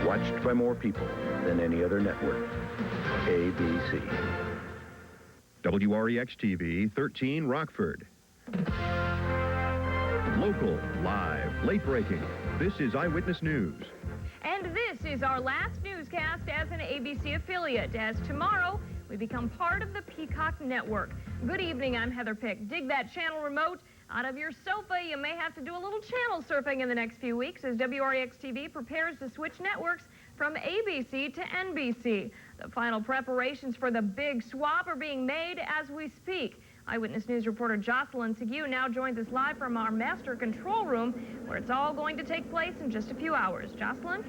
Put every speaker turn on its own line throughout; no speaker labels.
Watched by more people than any other network. ABC.
WREX TV, 13 Rockford. Local, live, late breaking. This is Eyewitness News.
And this is our last newscast as an ABC affiliate, as tomorrow we become part of the Peacock Network. Good evening, I'm Heather Pick. Dig that channel remote out of your sofa. You may have to do a little channel surfing in the next few weeks as WREX TV prepares to switch networks from ABC to NBC. The final preparations for the big swap are being made as we speak. Eyewitness News reporter Jocelyn Seguin now joins us live from our master control room, where it's all going to take place in just a few hours. Jocelyn?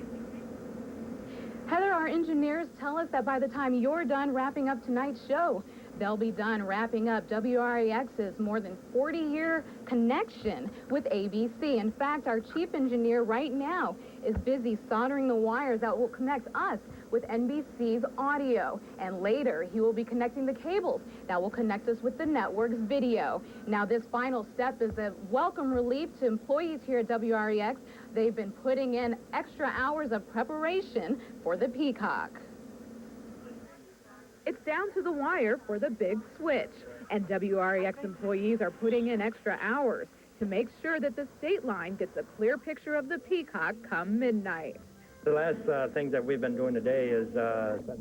Heather, our engineers tell us that by the time you're done wrapping up tonight's show, they'll be done wrapping up WREX's more than 40-year connection with ABC. In fact, our chief engineer right now is busy soldering the wires that will connect us with NBC's audio. And later, he will be connecting the cables that will connect us with the network's video. Now, this final step is a welcome relief to employees here at WREX. They've been putting in extra hours of preparation for the Peacock. It's down to the wire for the big switch, and WREX employees are putting in extra hours to make sure that the state line gets a clear picture of the Peacock come midnight.
The last thing that we've been doing today is on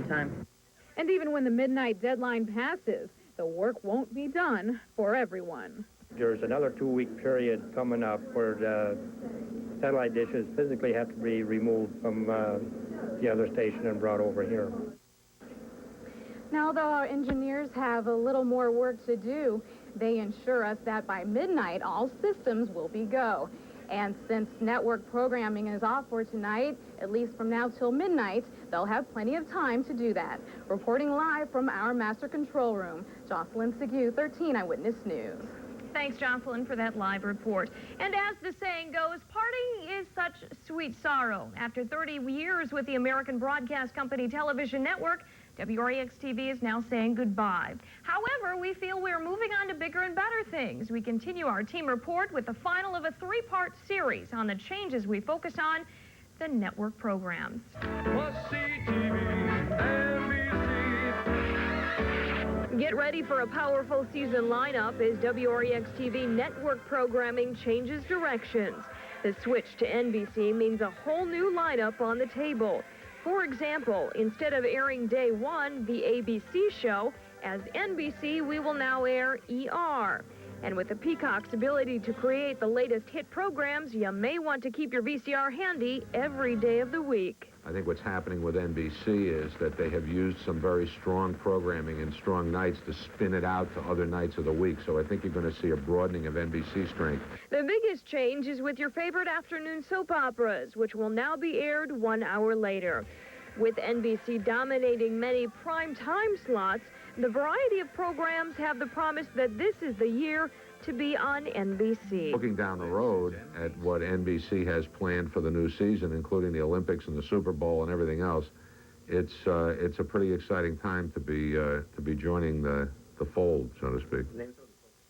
time.
And even when the midnight deadline passes, the work won't be done for everyone.
There's another 2-week period coming up where the satellite dishes physically have to be removed from the other station and brought over here.
Now, though our engineers have a little more work to do, they ensure us that by midnight, all systems will be go. And since network programming is off for tonight, at least from now till midnight, they'll have plenty of time to do that. Reporting live from our master control room, Jocelyn Seguin, 13 Eyewitness News.
Thanks, Jocelyn, for that live report. And as the saying goes, parting is such sweet sorrow. After 30 years with the American Broadcast Company Television Network, WREX TV is now saying goodbye. However, we feel we're moving on to bigger and better things. We continue our team report with the final of a 3-part series on the changes we focus on the network programs. Get ready for a powerful season lineup as WREX TV network programming changes directions. The switch to NBC means a whole new lineup on the table. For example, instead of airing Day 1, the ABC show, as NBC, we will now air ER. And with the Peacock's ability to create the latest hit programs, you may want to keep your VCR handy every day of the week.
I think what's happening with NBC is that they have used some very strong programming and strong nights to spin it out to other nights of the week. So I think you're going to see a broadening of NBC strength.
The biggest change is with your favorite afternoon soap operas, which will now be aired 1 hour later. With NBC dominating many prime time slots, the variety of programs have the promise that this is the year to be on NBC.
Looking down the road at what NBC has planned for the new season, including the Olympics and the Super Bowl and everything else, it's a pretty exciting time to be joining the fold, so to speak.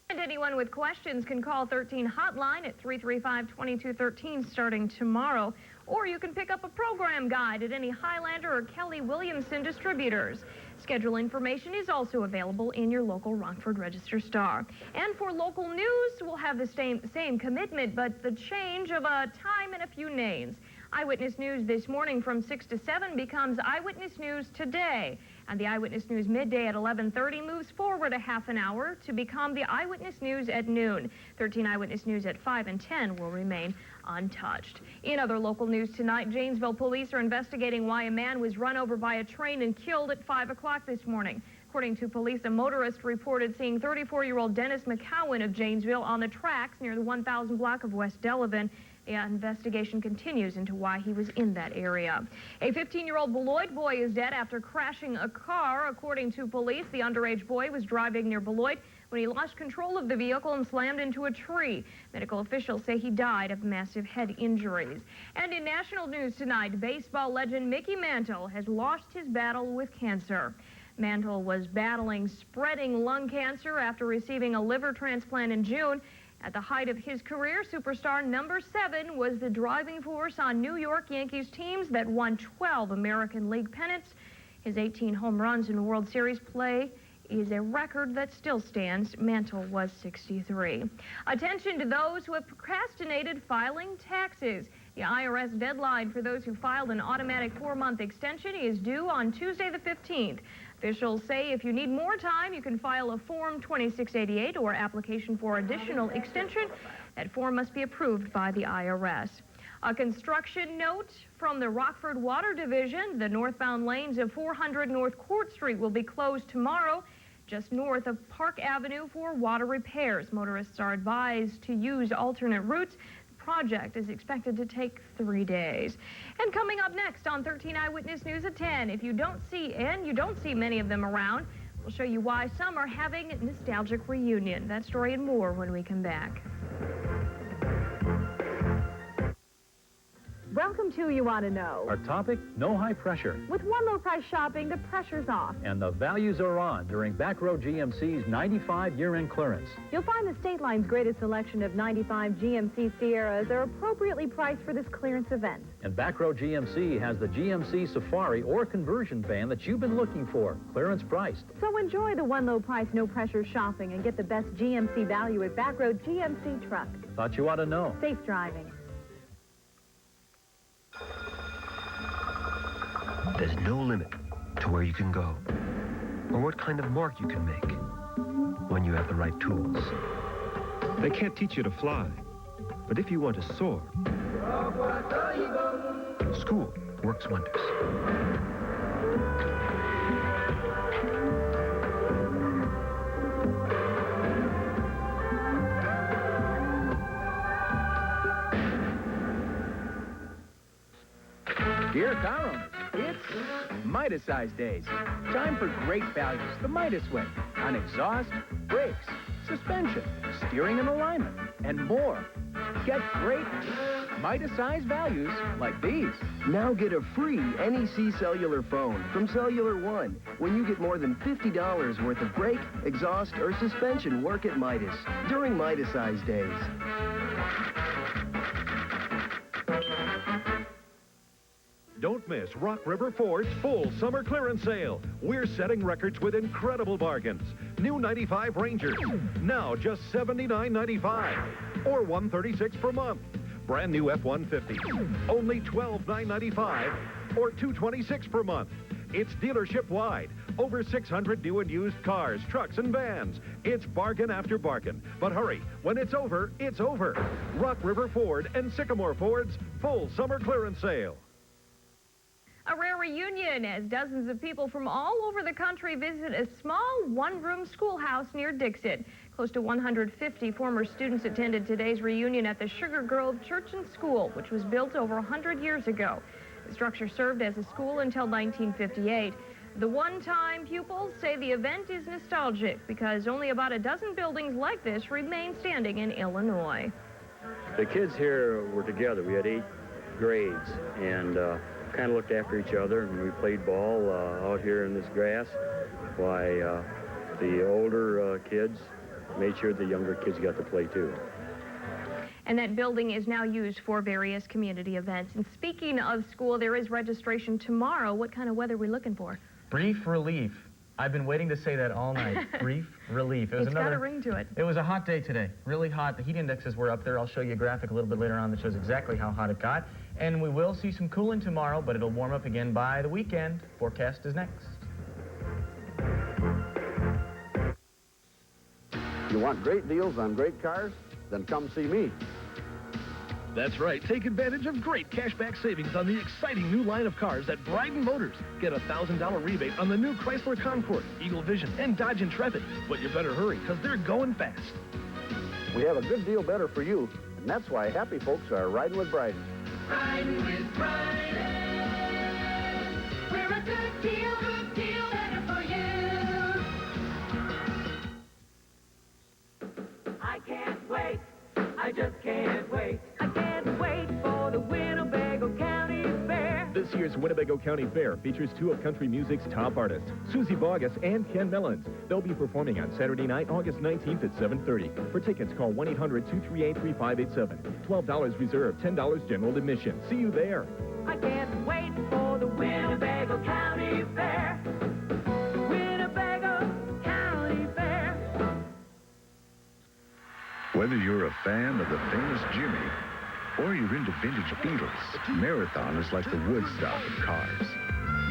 And anyone with questions can call 13 hotline at 335-2213 starting tomorrow. Or you can pick up a program guide at any Highlander or Kelly Williamson distributors. Schedule information is also available in your local Rockford Register Star. And for local news, we'll have the same commitment, but the change of a time and a few names. Eyewitness News this morning from 6 to 7 becomes Eyewitness News Today. And the Eyewitness News midday at 11:30 moves forward a half an hour to become the Eyewitness News at noon. 13 Eyewitness News at 5 and 10 will remain untouched. In other local news tonight, Janesville police are investigating why a man was run over by a train and killed at 5 o'clock this morning. According to police, a motorist reported seeing 34-year-old Dennis McCowan of Janesville on the tracks near the 1000 block of West Delavan. The investigation continues into why he was in that area. A 15-year-old Beloit boy is dead after crashing a car. According to police, the underage boy was driving near Beloit when he lost control of the vehicle and slammed into a tree. Medical officials say he died of massive head injuries. And in national news tonight, baseball legend Mickey Mantle has lost his battle with cancer. Mantle was battling spreading lung cancer after receiving a liver transplant in June. At the height of his career, superstar number 7 was the driving force on New York Yankees teams that won 12 American League pennants. His 18 home runs in World Series play is a record that still stands. Mantle was 63. Attention to those who have procrastinated filing taxes. The IRS deadline for those who filed an automatic 4-month extension is due on Tuesday the 15th. Officials say if you need more time, you can file a Form 2688 or application for additional extension. That form must be approved by the IRS. A construction note from the Rockford Water Division. The northbound lanes of 400 North Court Street will be closed tomorrow, just north of Park Avenue, for water repairs. Motorists are advised to use alternate routes. Project is expected to take 3 days. And coming up next on 13 Eyewitness News at 10, if you don't see many of them around, we'll show you why some are having a nostalgic reunion. That story and more when we come back.
Welcome to You Want to Know.
Our topic, no high pressure.
With one low price shopping, the pressure's off.
And the values are on during Backroad GMC's 95 year-end clearance.
You'll find the State Line's greatest selection of 95 GMC Sierras are appropriately priced for this clearance event.
And Backroad GMC has the GMC Safari or conversion van that you've been looking for, clearance priced.
So enjoy the one low price, no pressure shopping and get the best GMC value at Backroad GMC Truck.
Thought you ought to know.
Safe driving.
There's no limit to where you can go or what kind of mark you can make when you have the right tools.
They can't teach you to fly, but if you want to soar,
School works wonders.
Dear car owners, it's Midas-Size Days. Time for great values the Midas way on exhaust, brakes, suspension, steering and alignment, and more. Get great Midas-Size values like these.
Now get a free NEC cellular phone from Cellular One when you get more than $50 worth of brake, exhaust, or suspension work at Midas during Midas-Size Days.
don't miss Rock River Ford's full summer clearance sale. We're setting records with incredible bargains. New 95 Rangers, now just $79.95 or $136 per month. Brand new F-150, only $12,995 or $226 per month. It's dealership wide. Over 600 new and used cars, trucks, and vans. It's bargain after bargain. But hurry, when it's over, it's over. Rock River Ford and Sycamore Ford's full summer clearance sale.
A rare reunion as dozens of people from all over the country visit a small one-room schoolhouse near Dixit. Close to 150 former students attended today's reunion at the Sugar Grove Church and School, which was built over 100 years ago. The structure served as a school until 1958. The one-time pupils say the event is nostalgic because only about a dozen buildings like this remain standing in Illinois.
The kids here were together. We had 8 grades and kind of looked after each other, and we played ball out here in this grass while the older kids made sure the younger kids got to play too.
And that building is now used for various community events. And speaking of school, there is registration tomorrow. What kind of weather are we looking for?
Brief relief. I've been waiting to say that all night. Brief relief.
It's got a ring to it.
It was a hot day today. Really hot. The heat indexes were up there. I'll show you a graphic a little bit later on that shows exactly how hot it got. And we will see some cooling tomorrow, but it'll warm up again by the weekend. Forecast is next.
You want great deals on great cars? Then come see me.
That's right. Take advantage of great cashback savings on the exciting new line of cars at Bryden Motors. Get a $1,000 rebate on the new Chrysler Concorde, Eagle Vision, and Dodge Intrepid. But you better hurry, because they're going fast.
We have a good deal better for you, and that's why happy folks are riding with Bryden.
Riding with Bryden. We're a good deal better for you. just can't wait. I can't wait for the Winnebago County Fair.
This year's Winnebago County Fair features two of country music's top artists, Susie Bogus and Ken Mellons. They'll be performing on Saturday night, August 19th at 7:30. For tickets, call 1-800-238-3587. $12 reserved, $10 general admission. See you there.
I can't wait for the Winnebago County Fair. Winnebago County Fair.
Whether you're a fan of the famous Jimmy or you're into vintage Beetles, Marathon is like the Woodstock of cars.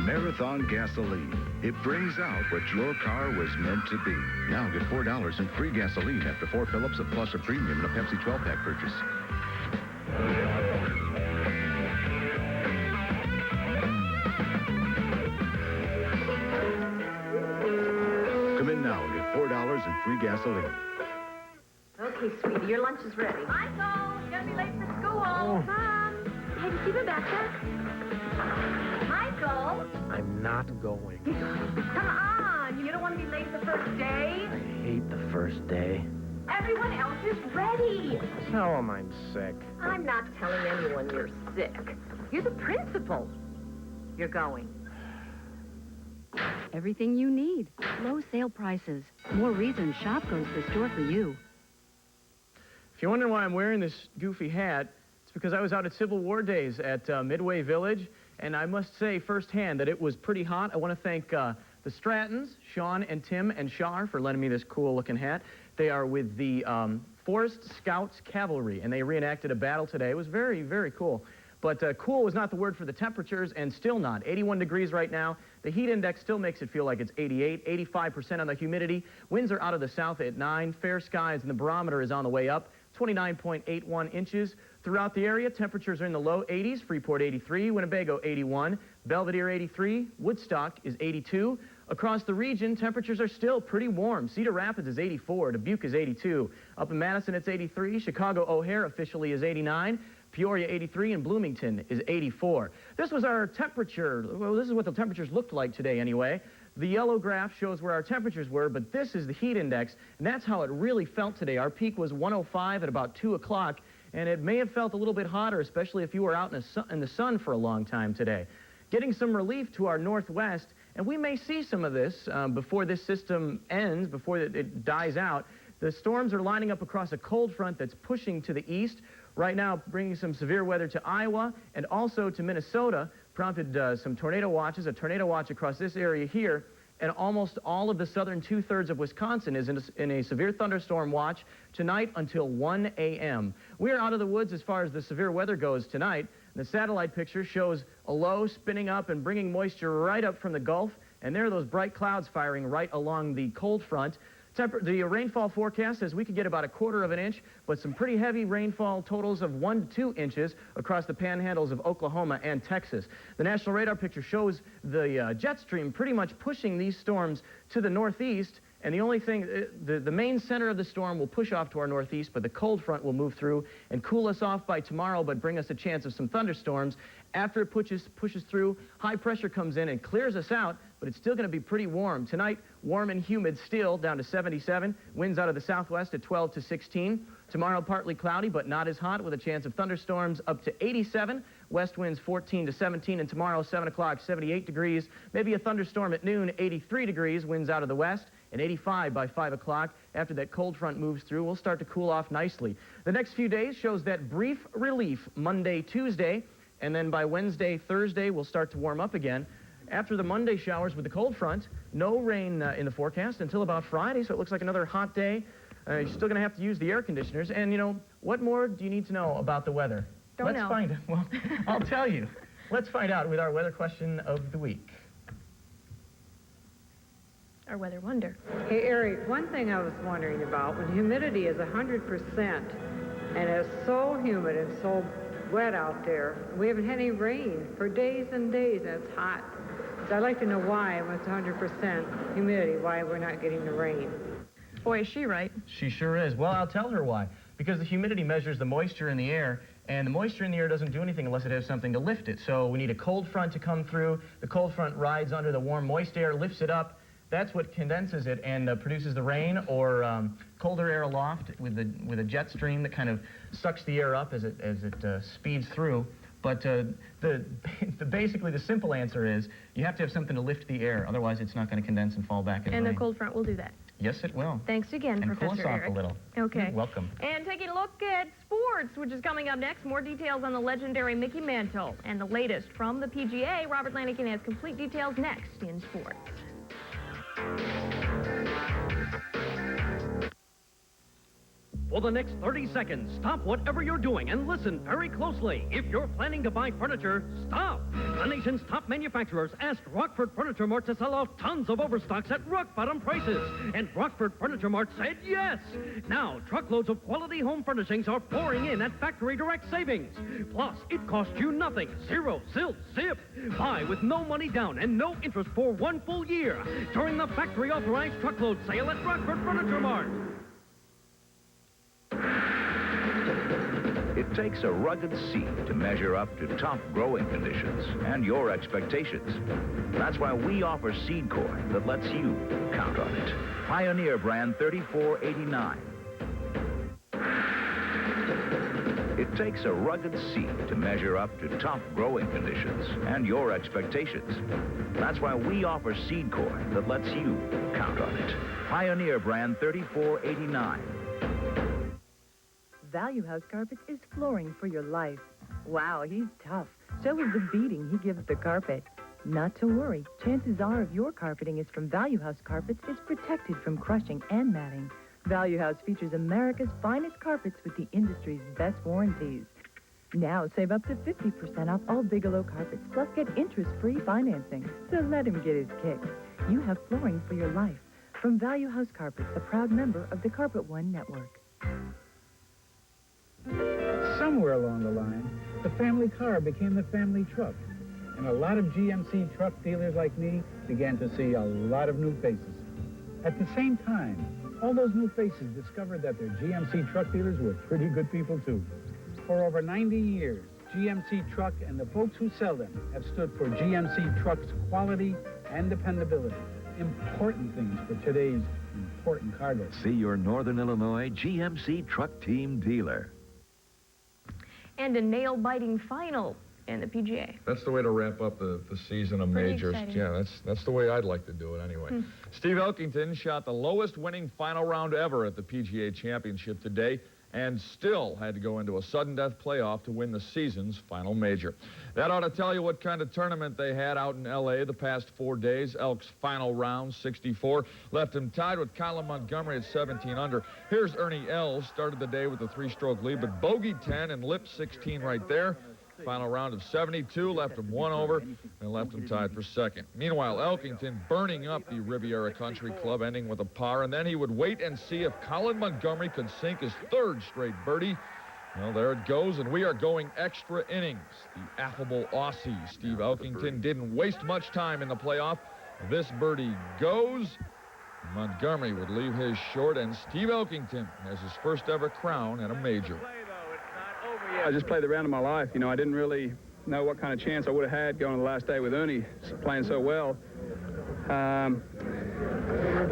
Marathon gasoline. It brings out what your car was meant to be. Now get $4 in free gasoline after 4 fill-ups of Plus or Premium and a Pepsi 12-pack purchase. Come in now and get $4 in free gasoline.
Okay, sweetie, your lunch is ready.
Michael, you're gonna be late for school.
Mom, have you seen my backpack?
Michael,
I'm not going.
come on. You don't want to be late the first day?
I hate the first day.
Everyone else is ready.
Tell them I'm sick.
I'm not telling anyone you're sick. You're the principal. You're going.
Everything you need. Low sale prices. More reasons shop goes to the store for you.
If you're wondering why I'm wearing this goofy hat, it's because I was out at Civil War Days at Midway Village, and I must say firsthand that it was pretty hot. I want to thank the Strattons, Sean and Tim and Shar, for lending me this cool-looking hat. They are with the Forest Scouts Cavalry, and they reenacted a battle today. It was very, very cool. But cool was not the word for the temperatures, and still not. 81 degrees right now. The heat index still makes it feel like it's 88, 85% on the humidity. Winds are out of the south at 9. Fair skies, and the barometer is on the way up. 29.81 inches. Throughout the area, temperatures are in the low 80s. Freeport 83, Winnebago 81, Belvedere 83, Woodstock is 82. Across the region, temperatures are still pretty warm. Cedar Rapids is 84, Dubuque is 82. Up in Madison, it's 83. Chicago O'Hare officially is 89. Peoria 83, and Bloomington is 84. This was our temperature. Well, this is what the temperatures looked like today anyway. The yellow graph shows where our temperatures were, but this is the heat index, and that's how it really felt today. Our peak was 105 at about 2 o'clock, and it may have felt a little bit hotter, especially if you were out in the sun for a long time today. Getting some relief to our northwest, and we may see some of this before this system ends, before it dies out. The storms are lining up across a cold front that's pushing to the east. Right now, bringing some severe weather to Iowa and also to Minnesota, prompted some tornado watches, a tornado watch across this area here, and almost all of the southern two-thirds of Wisconsin is in a severe thunderstorm watch tonight until 1 a.m. We are out of the woods as far as the severe weather goes tonight. The satellite picture shows a low spinning up and bringing moisture right up from the Gulf, and there are those bright clouds firing right along the cold front. The rainfall forecast says we could get about 1/4 of an inch, but some pretty heavy rainfall totals of 1 to 2 inches across the panhandles of Oklahoma and Texas. The National Radar picture shows the jet stream pretty much pushing these storms to the northeast, and the only thing, the main center of the storm will push off to our northeast, but the cold front will move through and cool us off by tomorrow, but bring us a chance of some thunderstorms. After it pushes through, high pressure comes in and clears us out, but it's still going to be pretty warm. Tonight, warm and humid still, down to 77. Winds out of the southwest at 12 to 16. Tomorrow, partly cloudy, but not as hot, with a chance of thunderstorms up to 87. West winds 14 to 17, and tomorrow, 7 o'clock, 78 degrees. Maybe a thunderstorm at noon, 83 degrees. Winds out of the west, and 85 by 5 o'clock. After that cold front moves through, we'll start to cool off nicely. The next few days shows that brief relief Monday, Tuesday, and then by Wednesday, Thursday, we'll start to warm up again. After the Monday showers with the cold front, no rain in the forecast until about Friday, so it looks like another hot day. You're still going to have to use the air conditioners. And, you know, what more do you need to know about the weather?
Don't know.
Let's find out. Well, I'll tell you. Let's find out with our weather question of the week.
Our weather wonder.
Hey, Eric, one thing I was wondering about, when humidity is 100% and it's so humid and so wet out there, we haven't had any rain for days and days, and it's hot. So I'd like to know why, when it's 100% humidity, why we're not getting the rain.
Boy, is she right.
She sure is. Well, I'll tell her why. Because the humidity measures the moisture in the air, and the moisture in the air doesn't do anything unless it has something to lift it. So we need a cold front to come through. The cold front rides under the warm, moist air, lifts it up. That's what condenses it and produces the rain, or colder air aloft with a jet stream that kind of sucks the air up as it speeds through. But basically the simple answer is you have to have something to lift the air, otherwise it's not going to condense and fall back in
And
rain.
the cold front will do that.
Yes, it will.
Thanks again,
And
Professor
cool us
Eric.
off a little.
Okay.
You're welcome.
And taking a look at sports, which is coming up next. More details on the legendary Mickey Mantle. And the latest from the PGA. Robert Lanigan has complete details next in sports.
For the next 30 seconds, stop whatever you're doing and listen very closely. If you're planning to buy furniture, stop. The nation's top manufacturers asked Rockford Furniture Mart to sell off tons of overstocks at rock-bottom prices. And Rockford Furniture Mart said yes. Now, truckloads of quality home furnishings are pouring in at factory direct savings. Plus, it costs you nothing. Zero, zip. Buy with no money down and no interest for 1 full year during the factory authorized truckload sale at Rockford Furniture Mart.
It takes a rugged seed to measure up to top growing conditions and your expectations. That's why we offer seed corn that lets you count on it. Pioneer brand 3489. It takes a rugged seed to measure up to top growing conditions and your expectations. That's why we offer seed corn that lets you count on it. Pioneer brand 3489.
Value House Carpets is flooring for your life. Wow, he's tough. So is the beating he gives the carpet. Not to worry. Chances are if your carpeting is from Value House Carpets, it's protected from crushing and matting. Value House features America's finest carpets with the industry's best warranties. Now save up to 50% off all Bigelow carpets, plus get interest-free financing. So let him get his kicks. You have flooring for your life. From Value House Carpets, a proud member of the Carpet One Network.
Somewhere along the line, the family car became the family truck. And a lot of GMC truck dealers like me began to see a lot of new faces. At the same time, all those new faces discovered that their GMC truck dealers were pretty good people too. For over 90 years, GMC Truck and the folks who sell them have stood for GMC Truck's quality and dependability. Important things for today's important cargo.
See your Northern Illinois GMC Truck Team dealer.
And a nail-biting final in the PGA.
That's the way to wrap up the season of
Pretty
majors.
exciting.
Yeah, that's the way I'd like to do it anyway. Steve Elkington shot the lowest winning final round ever at the PGA Championship today and still had to go into a sudden death playoff to win the season's final major. That ought to tell you what kind of tournament they had out in L.A. the past 4 days. Elk's final round, 64, left him tied with Colin Montgomery at 17 under. Here's Ernie Els, started the day with a 3-stroke lead, but bogey 10 and lip 16 right there. Final round of 72, left him 1 over, and left him tied for second. Meanwhile, Elkington burning up the Riviera Country Club, ending with a par, and then he would wait and see if Colin Montgomery could sink his 3rd straight birdie. Well, there it goes, and we are going extra innings. The affable Aussie, Steve Elkington, didn't waste much time in the playoff. This birdie goes. Montgomery would leave his short, and Steve Elkington has his first ever crown at a major.
I just played the round of my life. You know, I didn't really know what kind of chance I would have had going to the last day with Ernie playing so well. You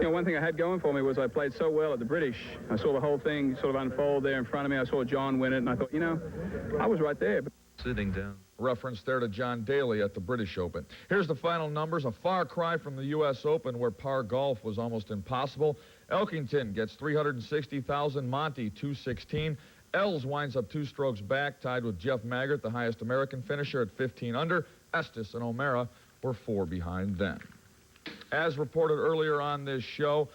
know, one thing I had going for me was I played so well at the British. I saw the whole thing sort of unfold there in front of me. I saw John win it, and I thought, you know, I was right there.
Sitting down. Reference there to John Daly at the British Open. Here's the final numbers. A far cry from the U.S. Open, where par golf was almost impossible. Elkington gets 360,000. Monty, 216. Els winds up 2 strokes back, tied with Jeff Maggart, the highest American finisher, at 15 under. Estes and O'Mara were 4 behind them. As reported earlier on this show,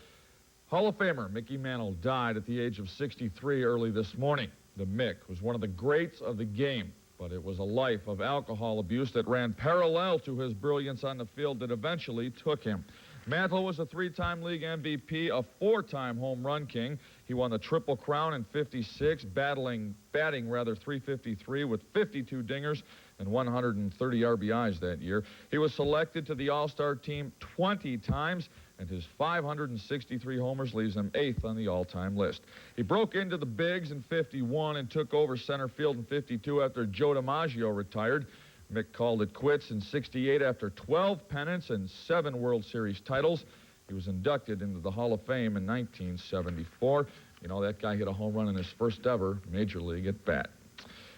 Hall of Famer Mickey Mantle died at the age of 63 early this morning. The Mick was one of the greats of the game, but it was a life of alcohol abuse that ran parallel to his brilliance on the field that eventually took him. Mantle was a 3-time league MVP, a 4-time home run king. He won the Triple Crown in '56, batting 353 with 52 dingers and 130 RBIs that year. He was selected to the All-Star team 20 times, and his 563 homers leaves him 8th on the all-time list. He broke into the bigs in '51 and took over center field in '52 after Joe DiMaggio retired. Mick called it quits in '68 after 12 pennants and 7 World Series titles.
He was inducted into the Hall of Fame in 1974. You know, that guy hit a home run in his first ever Major League at bat.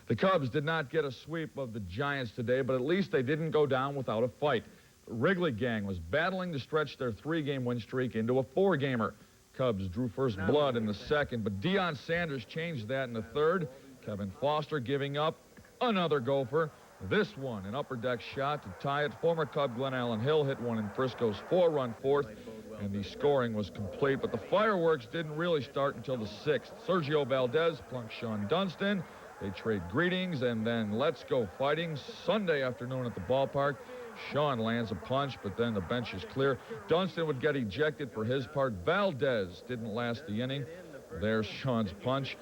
The Cubs did not get a sweep of the Giants today, but at least they didn't go down without a fight. The Wrigley gang was battling to stretch their 3-game win streak into a 4-gamer. Cubs drew first blood in the second, but Deion Sanders changed that in the third. Kevin Foster giving up another gopher. This one, an upper deck shot to tie it. Former Cub Glenn Allen Hill hit one in Frisco's 4-run fourth, and the scoring was complete. But the fireworks didn't really start until the 6th. Sergio Valdez plunked Sean Dunston. They trade greetings, and then let's go fighting. Sunday afternoon at the ballpark, Sean lands a punch, but then the bench is clear. Dunston would get ejected for his part. Valdez didn't last the inning. There's Sean's punch.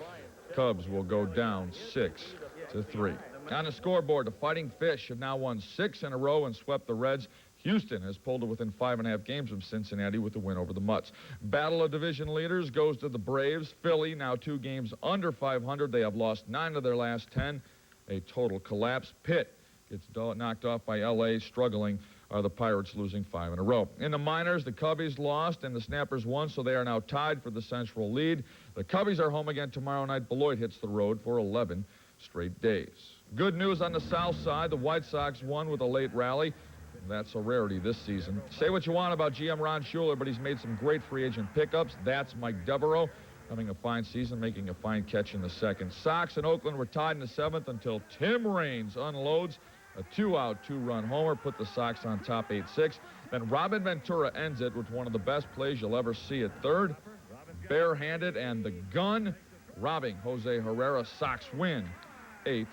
Cubs will go down 6-3. On the scoreboard, the Fighting Fish have now won 6 in a row and swept the Reds. Houston has pulled it within 5.5 games of Cincinnati with the win over the Mutts. Battle of division leaders goes to the Braves. Philly now 2 games under 500. They have lost 9 of their last 10. A total collapse. Pitt gets knocked off by L.A. Struggling are the Pirates, losing 5 in a row. In the minors, the Cubbies lost and the Snappers won, so they are now tied for the Central lead. The Cubbies are home again tomorrow night. Beloit hits the road for 11 straight days. Good news on the south side. The White Sox won with a late rally. That's a rarity this season. Say what you want about GM Ron Schuler, but he's made some great free agent pickups. That's Mike Devereaux, having a fine season, making a fine catch in the second. Sox and Oakland were tied in the 7th until Tim Raines unloads a 2-out, 2-run homer, put the Sox on top 8-6. Then Robin Ventura ends it with one of the best plays you'll ever see at third. Barehanded and the gun, robbing Jose Herrera. Sox win 8-7.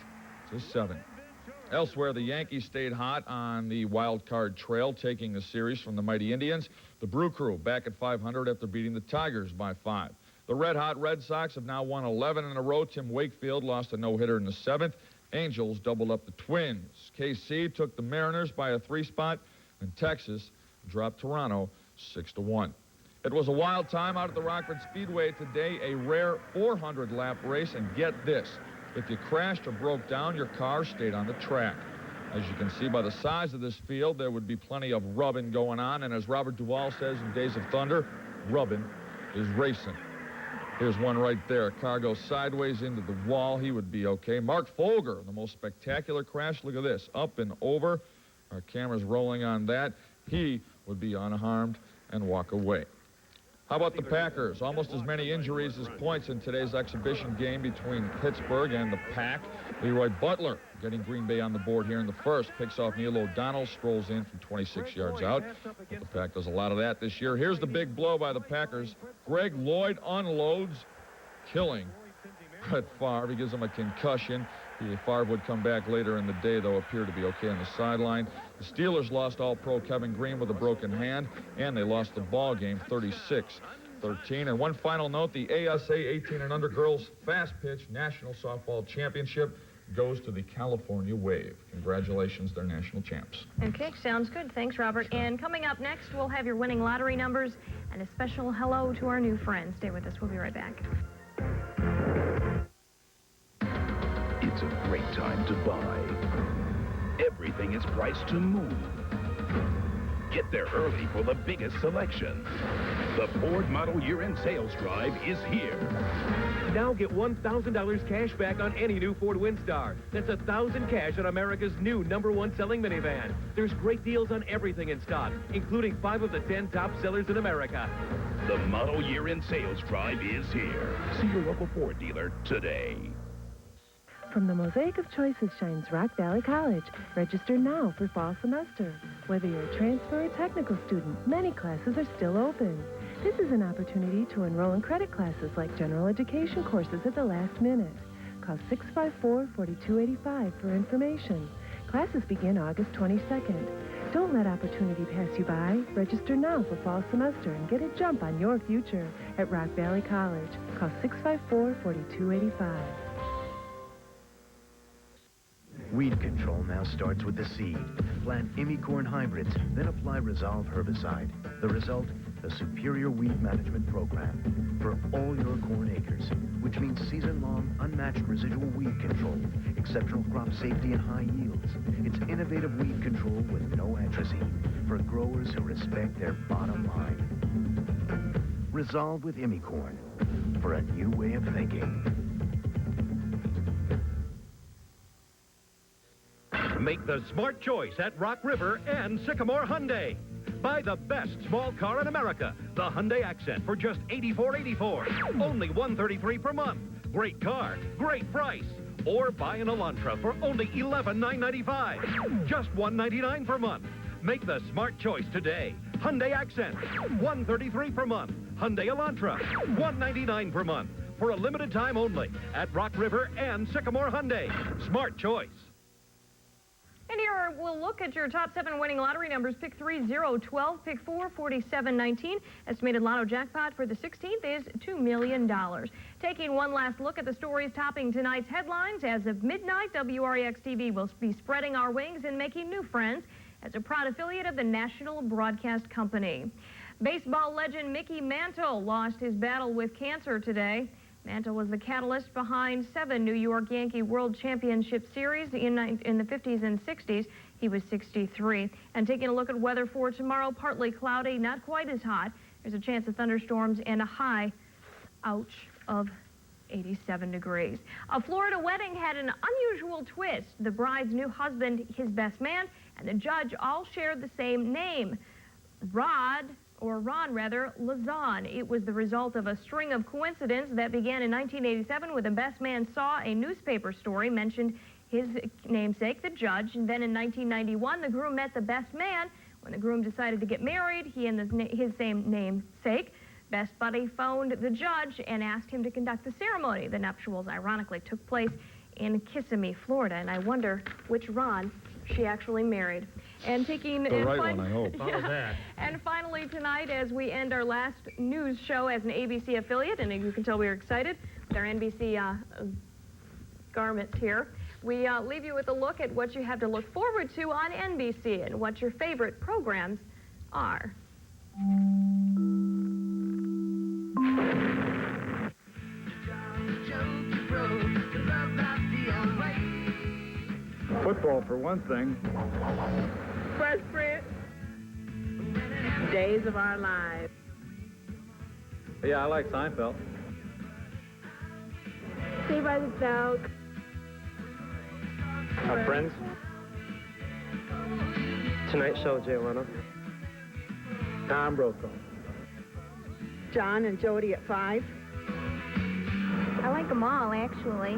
Elsewhere, the Yankees stayed hot on the wild card trail, taking the series from the mighty Indians. The Brew Crew back at 500 after beating the Tigers by 5. The red-hot Red Sox have now won 11 in a row. Tim Wakefield lost a no-hitter in the 7th. Angels doubled up the Twins. KC took the Mariners by a 3 spot, and Texas dropped Toronto 6-1. It was a wild time out at the Rockford Speedway today, a rare 400-lap race, and get this. If you crashed or broke down, your car stayed on the track. As you can see by the size of this field, there would be plenty of rubbing going on, and as Robert Duvall says in Days of Thunder, rubbing is racing. Here's one right there. A car goes sideways into the wall. He would be okay. Mark Folger, the most spectacular crash. Look at this. Up and over. Our camera's rolling on that. He would be unharmed and walk away. How about the Packers? Almost as many injuries as points in today's exhibition game between Pittsburgh and the Pack. Leroy Butler getting Green Bay on the board here in the first. Picks off Neil O'Donnell, strolls in from 26 yards out. But the Pack does a lot of that this year. Here's the big blow by the Packers. Greg Lloyd unloads, killing Brett Favre. He gives him a concussion. Favre would come back later in the day, though appeared to be okay on the sideline. The Steelers lost All-Pro Kevin Green with a broken hand, and they lost the ball game 36-13. And one final note, the ASA 18 and under girls fast pitch national softball championship goes to the California Wave. Congratulations, they're national champs.
Okay, sounds good. Thanks, Robert. And coming up next, we'll have your winning lottery numbers and a special hello to our new friend. Stay with us. We'll be right back.
It's a great time to buy. Everything is priced to move. Get there early for the biggest selection. The Ford Model Year-End Sales Drive is here.
Now get $1,000 cash back on any new Ford Windstar. That's $1,000 cash on America's new #1 selling minivan. There's great deals on everything in stock, including 5 of the 10 top sellers in America.
The Model Year-End Sales Drive is here. See your local Ford dealer today.
From the mosaic of choices shines Rock Valley College. Register now for fall semester. Whether you're a transfer or technical student, many classes are still open. This is an opportunity to enroll in credit classes like general education courses at the last minute. Call 654-4285 for information. Classes begin August 22nd. Don't let opportunity pass you by. Register now for fall semester and get a jump on your future at Rock Valley College. Call 654-4285.
Weed control now starts with the seed. Plant Imicorn hybrids, then apply Resolve herbicide. The result, a superior weed management program for all your corn acres, which means season-long, unmatched residual weed control, exceptional crop safety and high yields. It's innovative weed control with no atrazine for growers who respect their bottom line. Resolve with Imicorn for a new way of thinking.
Make the smart choice at Rock River and Sycamore Hyundai. Buy the best small car in America, the Hyundai Accent, for just $84.84. Only $133 per month. Great car, great price. Or buy an Elantra for only $11,995. Just $199 per month. Make the smart choice today. Hyundai Accent, $133 per month. Hyundai Elantra, $199 per month. For a limited time only at Rock River and Sycamore Hyundai. Smart choice.
And here we'll look at your top 7 winning lottery numbers. Pick 3, 0, 12, pick 4, 47, 19. Estimated lotto jackpot for the 16th is $2 million. Taking one last look at the stories topping tonight's headlines. As of midnight, WREX TV will be spreading our wings and making new friends as a proud affiliate of the National Broadcast Company. Baseball legend Mickey Mantle lost his battle with cancer today. Mantle was the catalyst behind 7 New York Yankee World Championship Series in the 50s and 60s. He was 63. And taking a look at weather for tomorrow, partly cloudy, not quite as hot. There's a chance of thunderstorms and a high, ouch, of 87 degrees. A Florida wedding had an unusual twist. The bride's new husband, his best man, and the judge all shared the same name, Ron Lazan. It was the result of a string of coincidences that began in 1987 when the best man saw a newspaper story mentioned his namesake, the judge. And then in 1991, the groom met the best man. When the groom decided to get married, he and his same namesake, best buddy, phoned the judge and asked him to conduct the ceremony. The nuptials, ironically, took place in Kissimmee, Florida. And I wonder which Ron she actually married. And taking
the right one, I hope.
And finally tonight, as we end our last news show as an ABC affiliate, and you can tell we are excited with our NBC garments here, we leave you with a look at what you have to look forward to on NBC and what your favorite programs are.
Football, for one thing.
Fresh Prince. Days of Our Lives.
Yeah, I like Seinfeld.
Saved by the Bell.
Our Friends.
Tonight Show, Jay Leno.
Tom Brokaw.
John and Jody at 5.
I like them all, actually.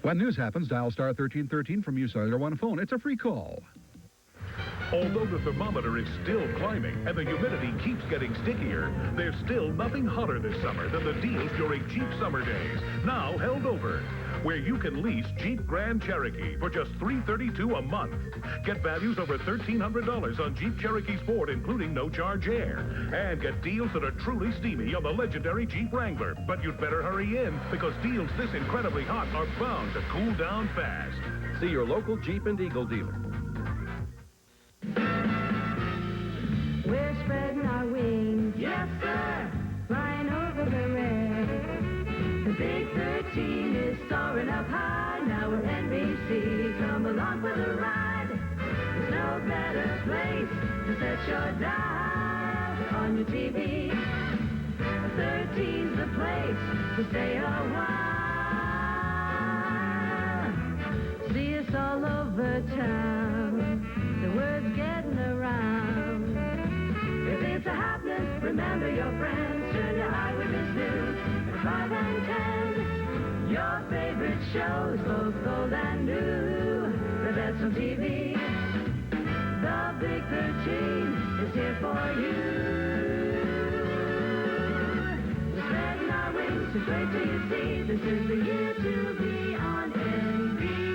When news happens, dial star 1313 from UScellular One phone. It's a free call.
Although the thermometer is still climbing and the humidity keeps getting stickier, there's still nothing hotter this summer than the deals during Jeep Summer Days, now held over, where you can lease Jeep Grand Cherokee for just $332 a month. Get values over $1,300 on Jeep Cherokee Sport, including no-charge air. And get deals that are truly steamy on the legendary Jeep Wrangler. But you'd better hurry in, because deals this incredibly hot are bound to cool down fast.
See your local Jeep and Eagle dealer.
We're spreading our wings, yes sir, flying over the red. The Big 13 is soaring up high, now we're NBC, come along for the ride. There's no better place to set your dial on your TV. 13's the place to stay a while. See us all over town, the word's getting around. If it's a happening, remember your friends. Turn to Eyewitness News at 5 and 10. Your favorite shows, both old and new. The best on TV. The Big 13 is here for you. We're spreading our wings to great to see. This is the year to be on NBC.